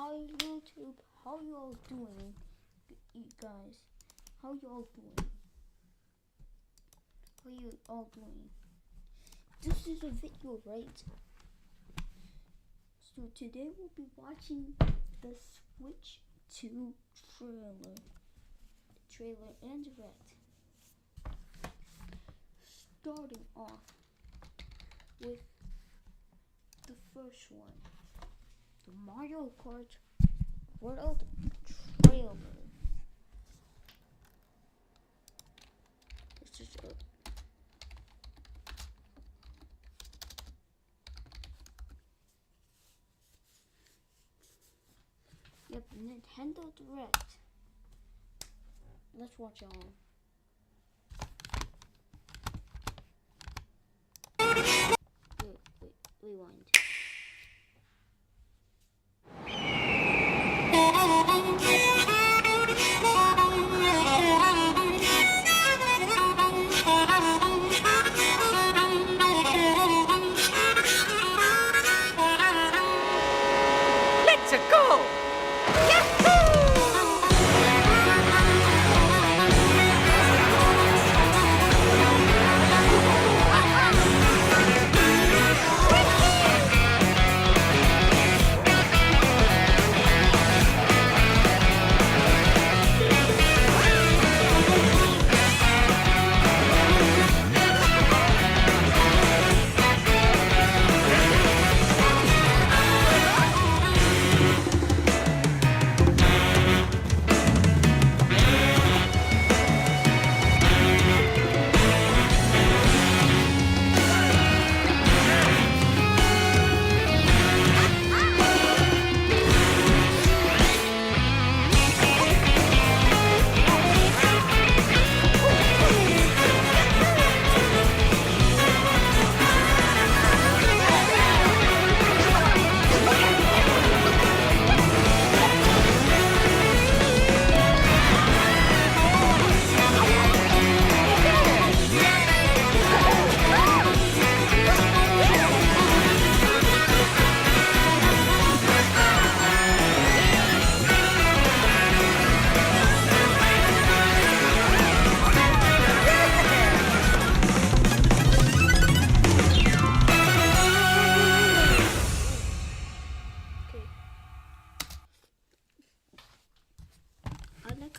Hi YouTube, how you all doing, you guys? How you all doing? How you all doing? This is a video, right? So today we'll be watching the Switch 2 trailer and direct. Starting off with the first one. The Mario Kart World trailer. This is it. Yep, Nintendo Direct. Let's watch it all. Wait, rewind. Let's go!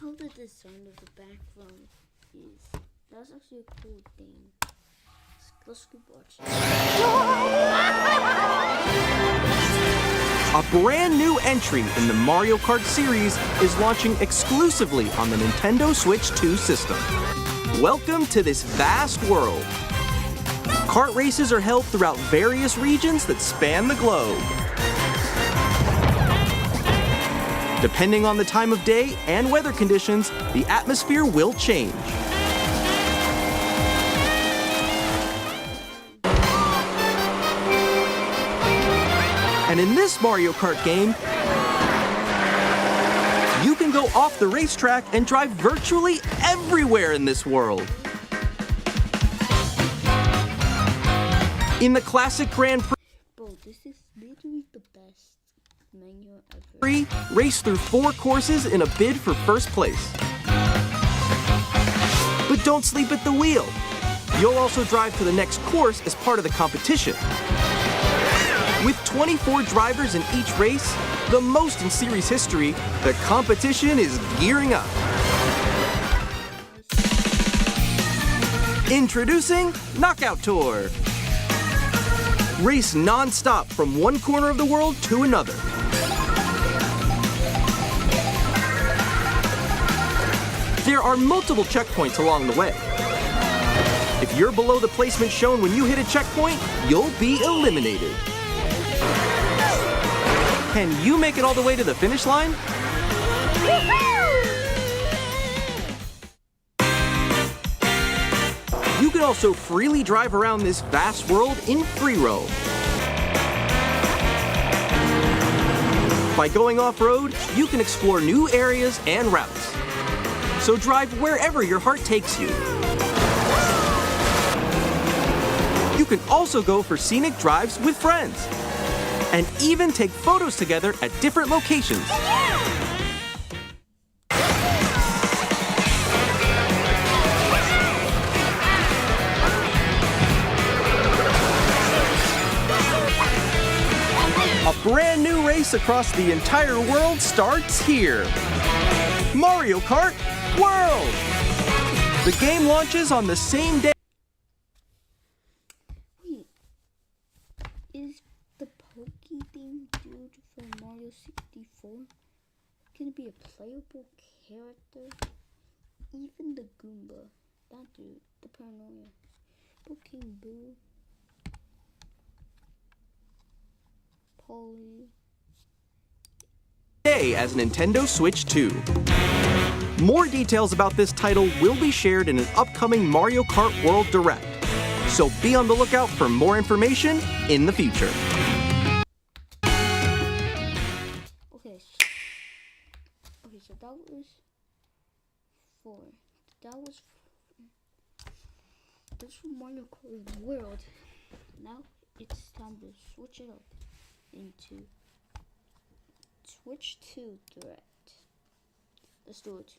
How the design of the background is. That's actually a cool thing. Let's keep watching. A brand new entry in the Mario Kart series is launching exclusively on the Nintendo Switch 2 system. Welcome to this vast world. Kart races are held throughout various regions that span the globe. Depending on the time of day and weather conditions, the atmosphere will change. And in this Mario Kart game, you can go off the racetrack and drive virtually everywhere in this world. In the classic Grand Prix, Bro, this is literally the best menu ever. Race through 4 courses in a bid for first place. But don't sleep at the wheel. You'll also drive to the next course as part of the competition. With 24 drivers in each race, the most in series history, the competition is gearing up. Introducing Knockout Tour. Race non-stop from one corner of the world to another. There are multiple checkpoints along the way. If you're below the placement shown when you hit a checkpoint, you'll be eliminated. Can you make it all the way to the finish line? You can also freely drive around this vast world in free roam. By going off-road, you can explore new areas and routes. So drive wherever your heart takes you. You can also go for scenic drives with friends. and even take photos together at different locations. A brand new race across the entire world starts here. Mario Kart World! The game launches on the same day. Wait, is the Pokey theme dude from Mario 64 gonna be a playable character? Even the Goomba, that dude, the Paranoia, King Boo, Polly. Day as Nintendo Switch 2. More details about this title will be shared in an upcoming Mario Kart World Direct, so be on the lookout for more information in the future. Okay, so that was 4. That was from Mario Kart World. Now it's time to switch it up into Switch 2 Direct. Let's do it.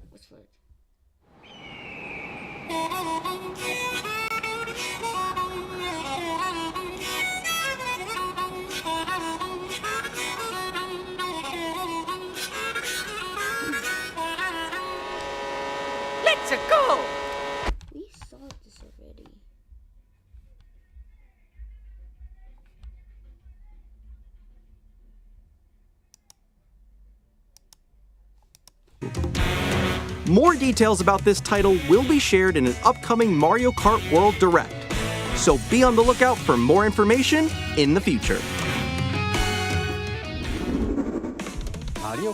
What's for it? Let's go! We saw this already. More details about this title will be shared in an upcoming Mario Kart World Direct, so be on the lookout for more information in the future.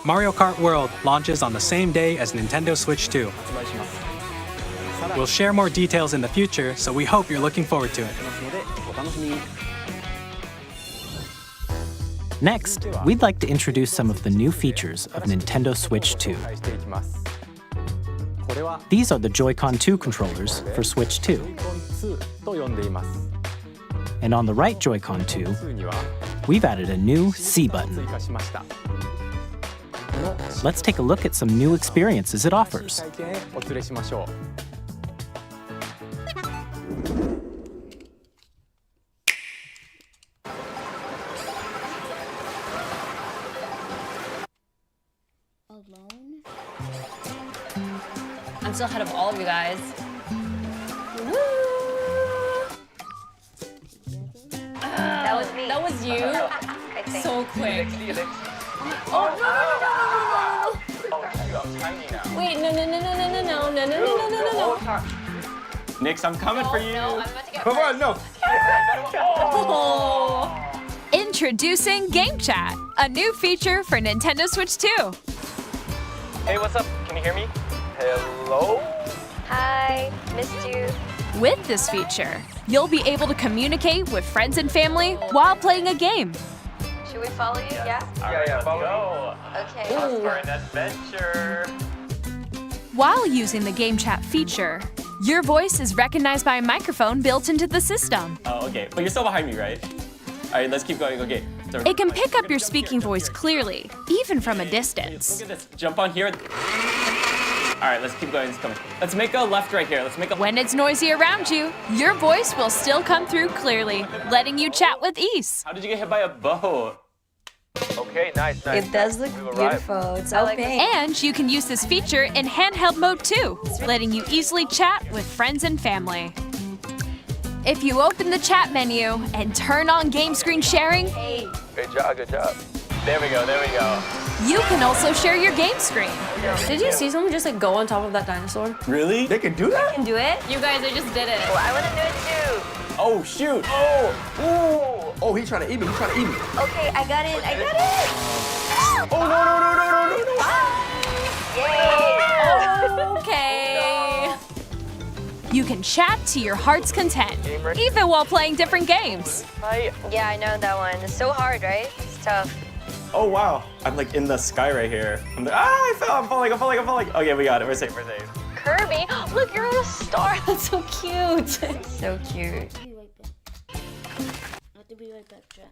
Mario Kart World launches on the same day as Nintendo Switch 2. We'll share more details in the future, so we hope you're looking forward to it. Next, we'd like to introduce some of the new features of Nintendo Switch 2. These are the Joy-Con 2 controllers for Switch 2. And on the right Joy-Con 2, we've added a new C button. Let's take a look at some new experiences it offers. Alone? I'm still ahead of all of you guys. Woo! That was me. That was you? I think. So quick. Oh, Wait, no. Nix, I'm coming for you. no, I'm about to get Come on, no. Oh. Introducing Game Chat, a new feature for Nintendo Switch 2. Hey, what's up? Can you hear me? Hello? Hi, missed you. With this feature, you'll be able to communicate with friends and family while playing a game. Should we follow you? Yeah? Yeah, follow me. Okay. Let's for an adventure. While using the Game Chat feature, your voice is recognized by a microphone built into the system. Oh, okay. But you're still behind me, right? All right, let's keep going. Okay. So, It can pick up your speaking voice clearly, even from a distance. Look at this. Jump on here. All right, let's keep going. It's coming. Let's make a left right here. Let's make a. When it's noisy around you, your voice will still come through clearly, letting you chat with ease. How did you get hit by a boat? Okay, nice. It does look beautiful. It's so pink. And you can use this feature in handheld mode too, letting you easily chat with friends and family. If you open the chat menu and turn on game screen sharing, Good job, good job. There we go, there we go. you can also share your game screen. Did you see someone just like go on top of that dinosaur? Really? They can do that? Can do it? You guys, I just did it. Oh, I want to do it too. Oh, shoot. Oh, Oh, he's trying to eat me. He's trying to eat me. Okay, I got it. I got it. Oh, no. Okay. You can chat to your heart's content, even while playing different games. Yeah, I know that one. It's so hard, right? It's tough. Oh, wow. I'm like in the sky right here. I fell. I'm falling. Okay, we got it. We're safe. Kirby, look, you're a star. That's so cute. So cute. I'll be right back. I have to be right back, chat.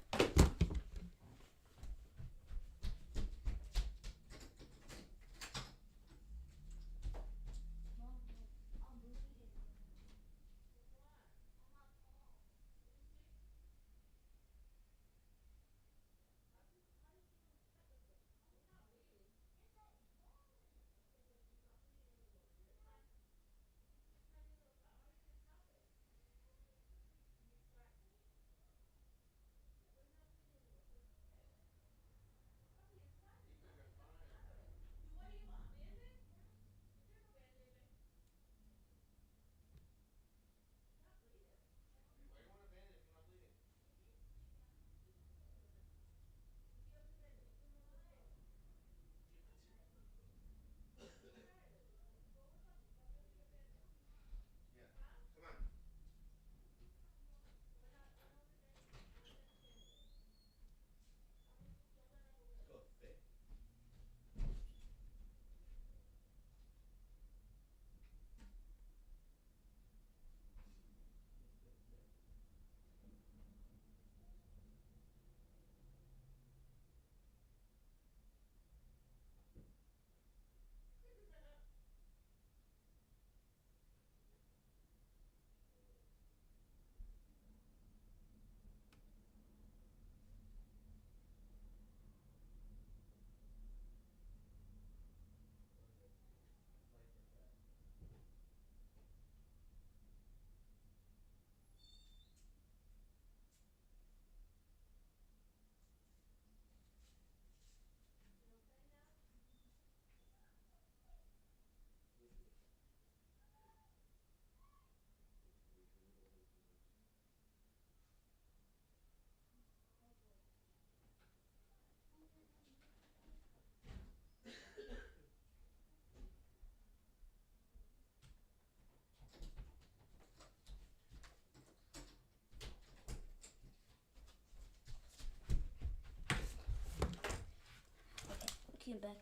Okay, back,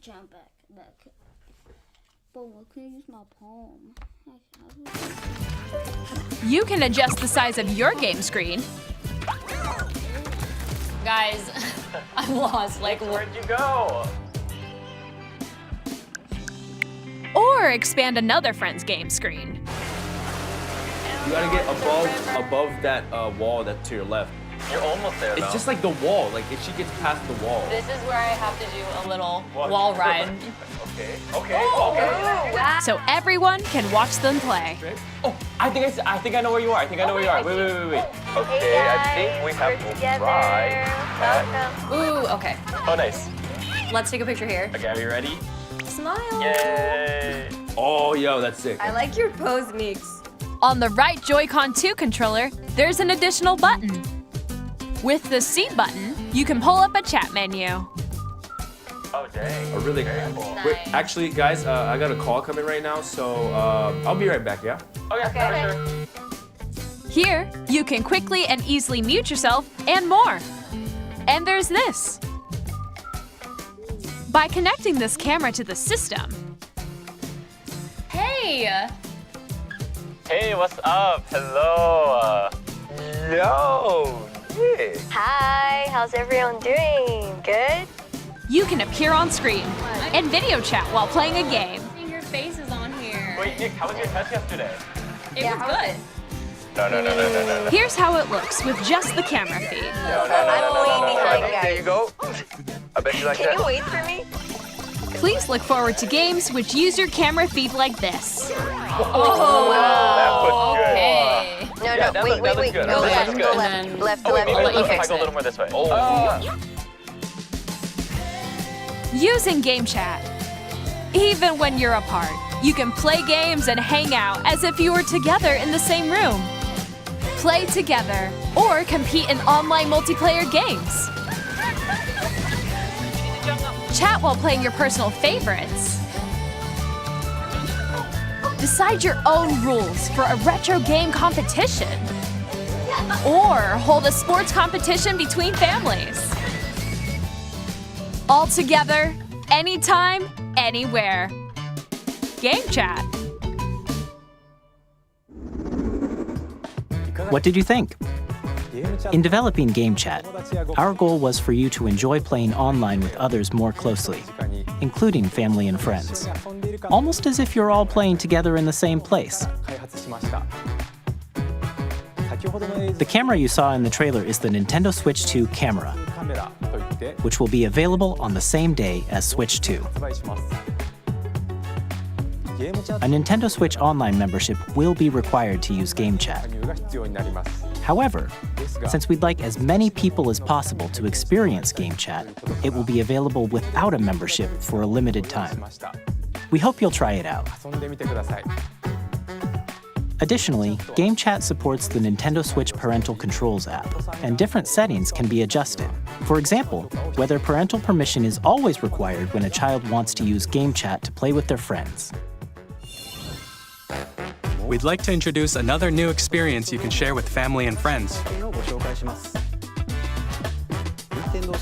jump back. But I couldn't use my palm. You can adjust the size of your game screen. Guys, I'm lost. Like, Where'd you go? Or expand another friend's game screen. You gotta get above that wall that's to your left. You're almost there, It's just like the wall. Like if she gets past the wall. this is where I have to do a little wall ride. Okay. So everyone can watch them play. Oh, I think I know where you are. Wait. Okay, I think we have to try. Ooh, okay. Oh, nice. Let's take a picture here. Okay, are you ready? Smile. Yay. Oh, yo, that's sick. I like your pose, Meeks. On the right Joy-Con 2 controller, there's an additional button. With the C button, you can pull up a chat menu. Oh, dang. Oh, really? Wait, actually, guys, I got a call coming right now, so I'll be right back, yeah? Okay. Sure. Here, you can quickly and easily mute yourself and more. And there's this. By connecting this camera to the system, Hey! Hey, what's up? Hello. Yo. Nick. Hi, how's everyone doing? Good? you can appear on screen and video chat while playing a game. Your face is on here. Wait, Nick, how was your test yesterday? It was good. No. Here's how it looks with just the camera feed. I'm way behind, guys. There you go. I bet you like Can you wait for me? Please look forward to games which use your camera feed like this. That was good. Okay. No, Yeah, that wait. looks Go good. left, That looks go good. left. Left, Oh, wait, left. maybe let you if I fix go a it. little more this way. Using game chat. Even when you're apart, you can play games and hang out as if you were together in the same room. play together, or compete in online multiplayer games. Chat while playing your personal favorites. Decide your own rules for a retro game competition. Or hold a sports competition between families. All together, anytime, anywhere. Game chat. What did you think? In developing Game Chat, our goal was for you to enjoy playing online with others more closely, including family and friends, almost as if you're all playing together in the same place. The camera you saw in the trailer is the Nintendo Switch 2 camera, which will be available on the same day as Switch 2. A Nintendo Switch Online membership will be required to use Game Chat. However, since we'd like as many people as possible to experience Game Chat, it will be available without a membership for a limited time. We hope you'll try it out. Additionally, Game Chat supports the Nintendo Switch Parental Controls app, and different settings can be adjusted. For example, whether parental permission is always required when a child wants to use Game Chat to play with their friends. We'd like to introduce another new experience you can share with family and friends.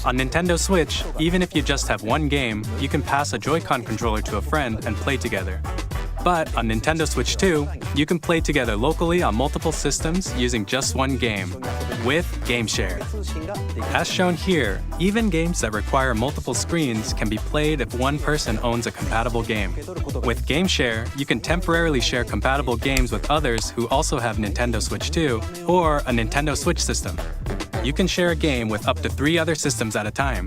On Nintendo Switch, even if you just have one game, you can pass a Joy-Con controller to a friend and play together. But on Nintendo Switch 2, you can play together locally on multiple systems using just one game, with GameShare. As shown here, even games that require multiple screens can be played if one person owns a compatible game. With GameShare, you can temporarily share compatible games with others who also have Nintendo Switch 2 or a Nintendo Switch system. You can share a game with up to 3 other systems at a time.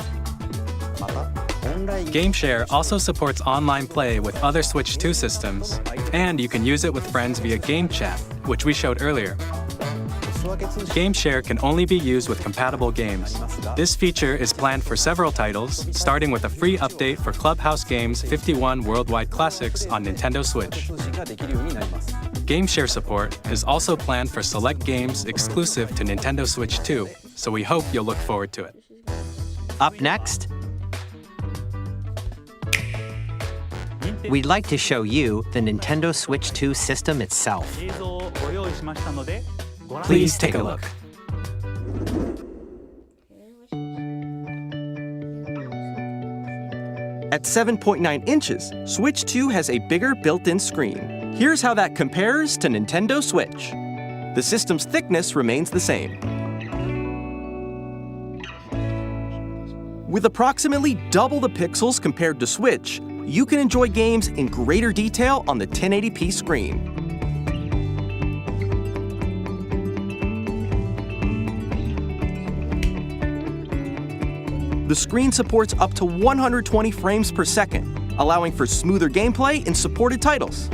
GameShare also supports online play with other Switch 2 systems, and you can use it with friends via Game Chat, which we showed earlier. GameShare can only be used with compatible games. This feature is planned for several titles, starting with a free update for Clubhouse Games 51 Worldwide Classics on Nintendo Switch. GameShare support is also planned for select games exclusive to Nintendo Switch 2, so we hope you'll look forward to it. Up next, we'd like to show you the Nintendo Switch 2 system itself. Please take a look. At 7.9 inches, Switch 2 has a bigger built-in screen. Here's how that compares to Nintendo Switch. The system's thickness remains the same. With approximately double the pixels compared to Switch, you can enjoy games in greater detail on the 1080p screen. The screen supports up to 120 frames per second, allowing for smoother gameplay in supported titles.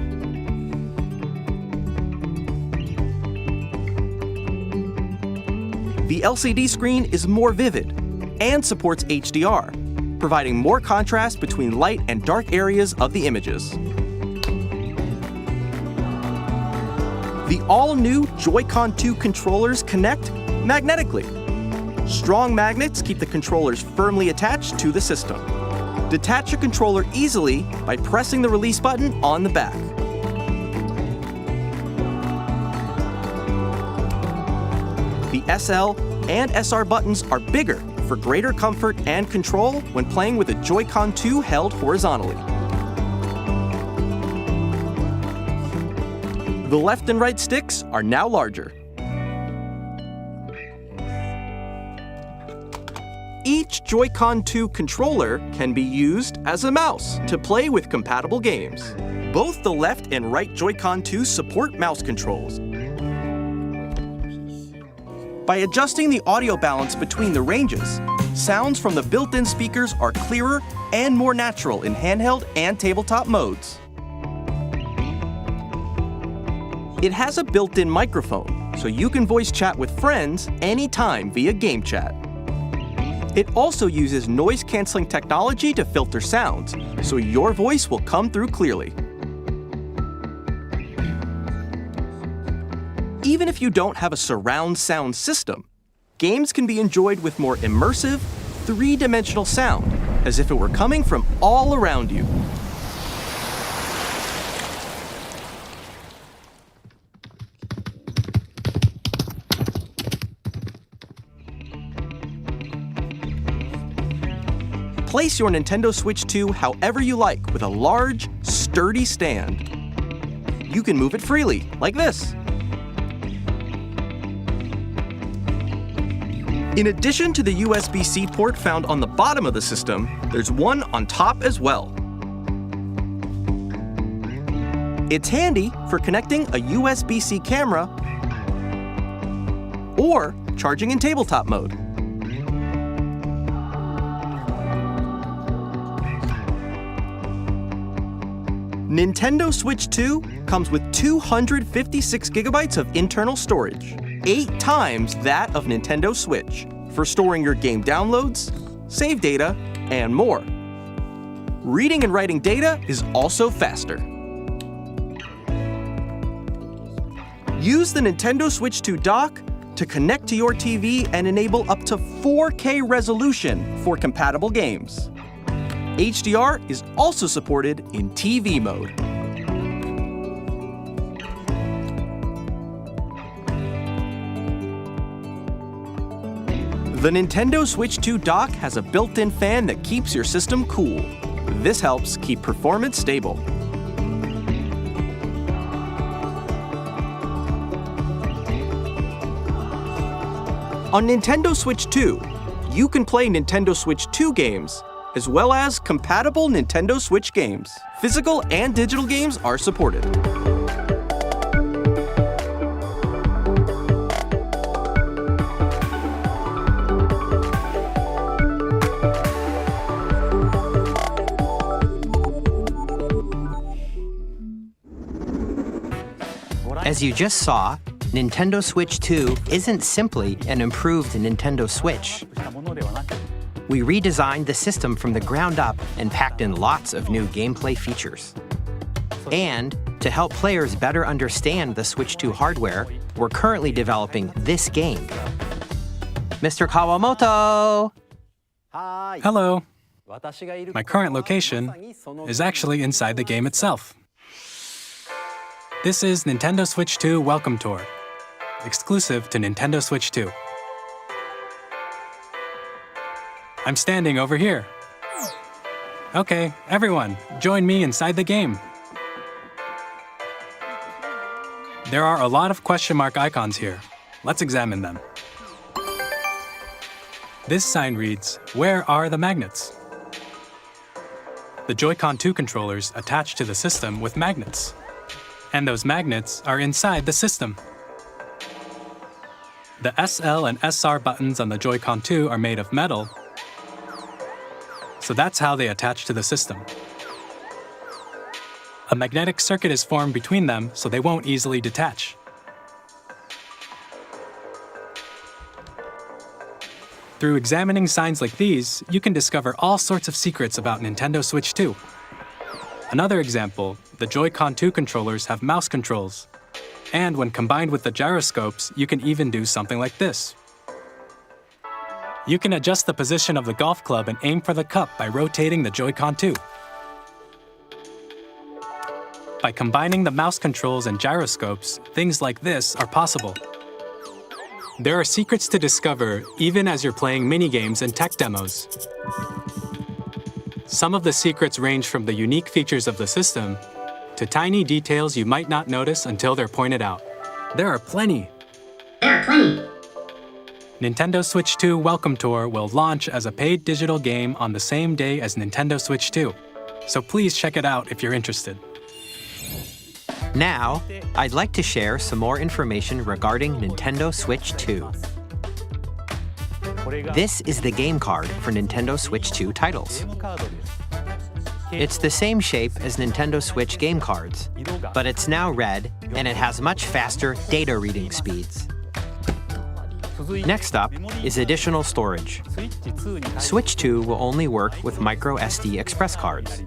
The LCD screen is more vivid and supports HDR, providing more contrast between light and dark areas of the images. The all-new Joy-Con 2 controllers connect magnetically. Strong magnets keep the controllers firmly attached to the system. Detach your controller easily by pressing the release button on the back. The SL and SR buttons are bigger for greater comfort and control when playing with a Joy-Con 2 held horizontally. The left and right sticks are now larger. Each Joy-Con 2 controller can be used as a mouse to play with compatible games. Both the left and right Joy-Con 2 support mouse controls. By adjusting the audio balance between the ranges, sounds from the built-in speakers are clearer and more natural in handheld and tabletop modes. It has a built-in microphone, so you can voice chat with friends anytime via Game Chat. It also uses noise-canceling technology to filter sounds, so your voice will come through clearly. Even if you don't have a surround sound system, games can be enjoyed with more immersive, three-dimensional sound, as if it were coming from all around you. Place your Nintendo Switch 2 however you like with a large, sturdy stand. You can move it freely, like this. In addition to the USB-C port found on the bottom of the system, there's one on top as well. It's handy for connecting a USB-C camera or charging in tabletop mode. Nintendo Switch 2 comes with 256 gigabytes of internal storage, 8 times that of Nintendo Switch, for storing your game downloads, save data, and more. Reading and writing data is also faster. Use the Nintendo Switch 2 dock to connect to your TV and enable up to 4K resolution for compatible games. HDR is also supported in TV mode. The Nintendo Switch 2 dock has a built-in fan that keeps your system cool. This helps keep performance stable. On Nintendo Switch 2, you can play Nintendo Switch 2 games, as well as compatible Nintendo Switch games. Physical and digital games are supported. As you just saw, Nintendo Switch 2 isn't simply an improved Nintendo Switch. We redesigned the system from the ground up and packed in lots of new gameplay features. And to help players better understand the Switch 2 hardware, we're currently developing this game. Mr. Kawamoto! Hello. My current location is actually inside the game itself. This is Nintendo Switch 2 Welcome Tour, exclusive to Nintendo Switch 2. I'm standing over here. Okay, everyone, join me inside the game. There are a lot of question mark icons here. Let's examine them. This sign reads, "Where are the magnets?" The Joy-Con 2 controllers attach to the system with magnets. And those magnets are inside the system. The SL and SR buttons on the Joy-Con 2 are made of metal, so that's how they attach to the system. A magnetic circuit is formed between them, so they won't easily detach. Through examining signs like these, you can discover all sorts of secrets about Nintendo Switch 2. Another example, the Joy-Con 2 controllers have mouse controls. And when combined with the gyroscopes, you can even do something like this. You can adjust the position of the golf club and aim for the cup by rotating the Joy-Con 2. By combining the mouse controls and gyroscopes, things like this are possible. There are secrets to discover even as you're playing minigames and tech demos. Some of the secrets range from the unique features of the system to tiny details you might not notice until they're pointed out. There are plenty. Nintendo Switch 2 Welcome Tour will launch as a paid digital game on the same day as Nintendo Switch 2, so please check it out if you're interested. Now, I'd like to share some more information regarding Nintendo Switch 2. This is the game card for Nintendo Switch 2 titles. It's the same shape as Nintendo Switch game cards, but it's now red and it has much faster data reading speeds. Next up is additional storage. Switch 2 will only work with micro SD express cards.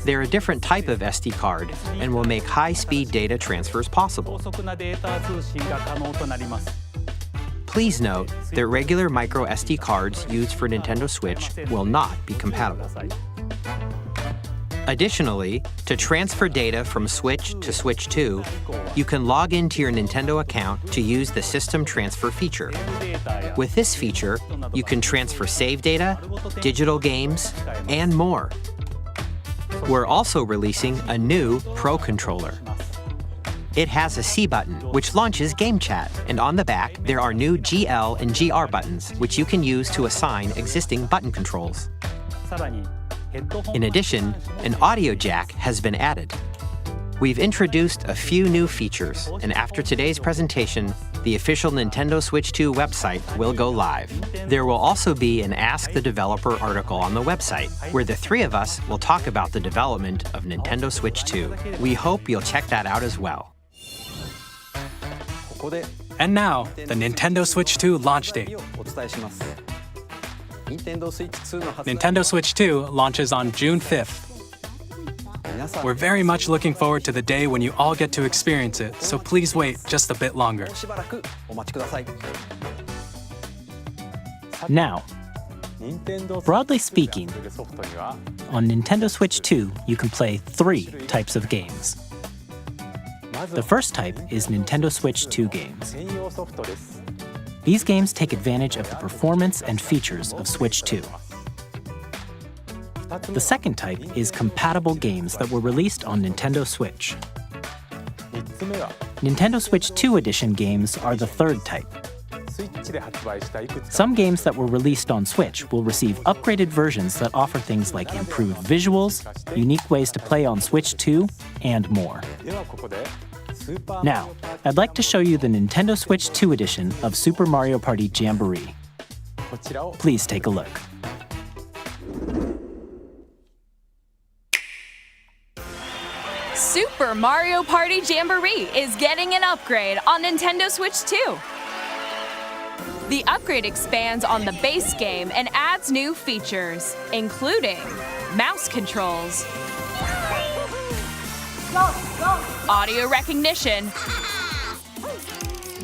They're a different type of SD card and will make high-speed data transfers possible. Please note that regular micro SD cards used for Nintendo Switch will not be compatible. Additionally, to transfer data from Switch to Switch 2, you can log into your Nintendo account to use the System Transfer feature. With this feature, you can transfer save data, digital games, and more. We're also releasing a new Pro controller. It has a C button, which launches Game Chat, and on the back, there are new GL and GR buttons, which you can use to assign existing button controls. In addition, an audio jack has been added. We've introduced a few new features, and after today's presentation, the official Nintendo Switch 2 website will go live. There will also be an Ask the Developer article on the website, where the three of us will talk about the development of Nintendo Switch 2. We hope you'll check that out as well. And now, the Nintendo Switch 2 launch date. Nintendo Switch 2 launches on June 5th. We're very much looking forward to the day when you all get to experience it, so please wait just a bit longer. Now, broadly speaking, on Nintendo Switch 2, you can play 3 types of games. The first type is Nintendo Switch 2 games. These games take advantage of the performance and features of Switch 2. The second type is compatible games that were released on Nintendo Switch. Nintendo Switch 2 Edition games are the third type. Some games that were released on Switch will receive upgraded versions that offer things like improved visuals, unique ways to play on Switch 2, and more. Now, I'd like to show you the Nintendo Switch 2 edition of Super Mario Party Jamboree. Please take a look. Super Mario Party Jamboree is getting an upgrade on Nintendo Switch 2. The upgrade expands on the base game and adds new features, including mouse controls, audio recognition,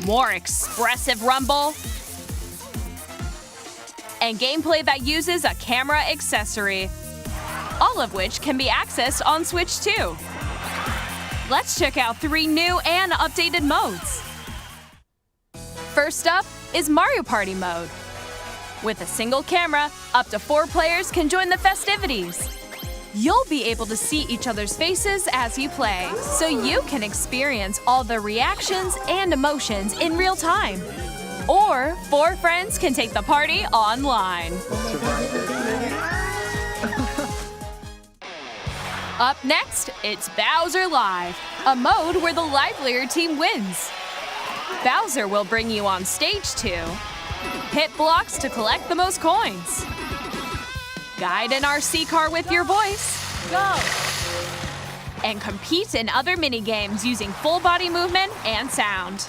more expressive rumble, and gameplay that uses a camera accessory, all of which can be accessed on Switch 2. Let's check out 3 new and updated modes. First up is Mario Party mode. With a single camera, up to 4 players can join the festivities. You'll be able to see each other's faces as you play, so you can experience all the reactions and emotions in real time. Or 4 friends can take the party online. Up next, it's Bowser Live, a mode where the livelier team wins. Bowser will bring you on stage 2, hit blocks to collect the most coins, guide an RC car with your voice, go, and compete in other mini-games using full body movement and sound.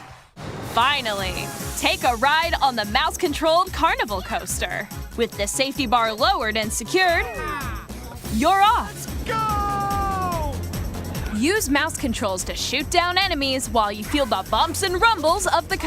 Finally, take a ride on the mouse-controlled carnival coaster. With the safety bar lowered and secured, you're off. Use mouse controls to shoot down enemies while you feel the bumps and rumbles of the